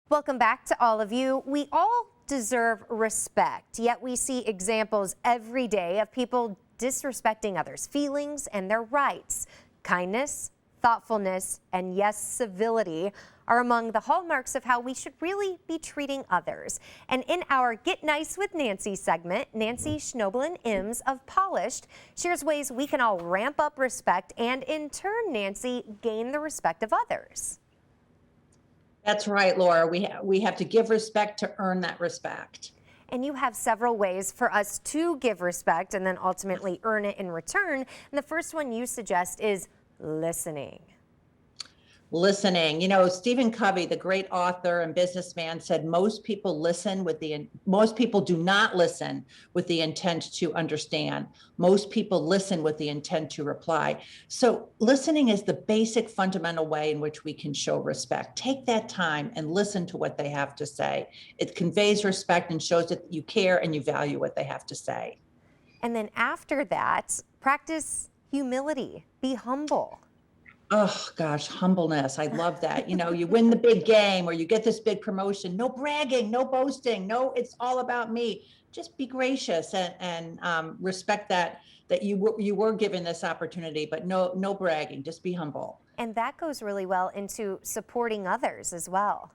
Welcome back to all of you. We all deserve respect, yet we see examples every day of people disrespecting others' feelings and their rights. Kindness, thoughtfulness, and yes, civility are among the hallmarks of how we should really be treating others. And in our Get Nice with Nancy segment, Nancy Schnoebelen Imbs of Polished shares ways we can all ramp up respect and in turn, Nancy, gain the respect of others. That's right, Laura. We have to give respect to earn that respect. And you have several ways for us to give respect and then ultimately earn it in return. And the first one you suggest is listening. Listening. You know, Stephen Covey, the great author and businessman, said most people do not listen with the intent to understand. Most people listen with the intent to reply. So listening is the basic fundamental way in which we can show respect. Take that time and listen to what they have to say. It conveys respect and shows that you care and you value what they have to say. And then after that, practice humility. Be humble. Oh gosh, humbleness. I love that. You know, you win the big game or you get this big promotion. No bragging, no boasting. No, it's all about me. Just be gracious and respect that you were given this opportunity, but no bragging. Just be humble. And that goes really well into supporting others as well.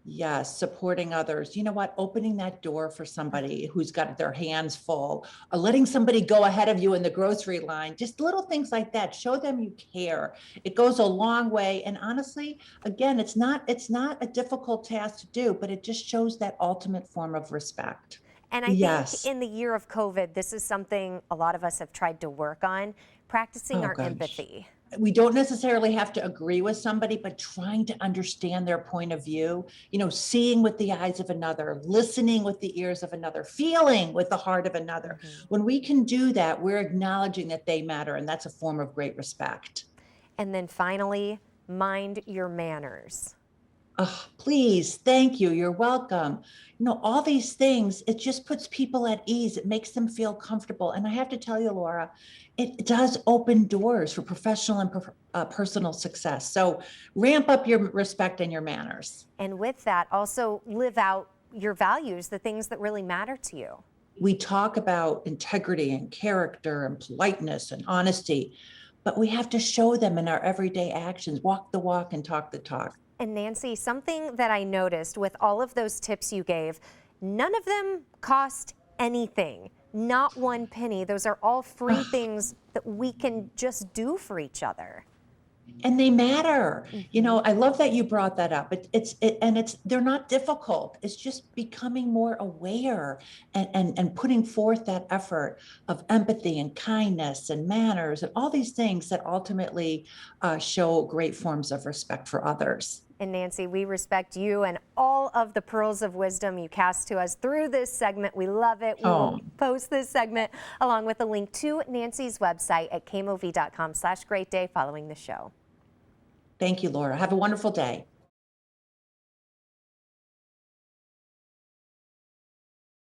Yes, supporting others. You know what? Opening that door for somebody who's got their hands full, or letting somebody go ahead of you in the grocery line, just little things like that. Show them you care. It goes a long way. And honestly, again, it's not a difficult task to do, but it just shows that ultimate form of respect. And I think in the year of COVID, this is something a lot of us have tried to work on, practicing our empathy. We don't necessarily have to agree with somebody, but trying to understand their point of view, you know, seeing with the eyes of another, listening with the ears of another, feeling with the heart of another. Mm-hmm. When we can do that, we're acknowledging that they matter, and that's a form of great respect. And then finally, mind your manners. Oh, please, thank you, you're welcome. You know, all these things, it just puts people at ease. It makes them feel comfortable. And I have to tell you, Laura, it does open doors for professional and personal success. So ramp up your respect and your manners. And with that, also live out your values, the things that really matter to you. We talk about integrity and character and politeness and honesty, but we have to show them in our everyday actions, walk the walk and talk the talk. And Nancy, something that I noticed with all of those tips you gave, none of them cost anything, not one penny. Those are all free things that we can just do for each other. And they matter. Mm-hmm. You know, I love that you brought that up. They're not difficult. It's just becoming more aware and putting forth that effort of empathy and kindness and manners and all these things that ultimately show great forms of respect for others. And Nancy, we respect you and all of the pearls of wisdom you cast to us through this segment. We love it. We'll post this segment along with a link to Nancy's website at kmov.com/greatday following the show. Thank you, Laura. Have a wonderful day.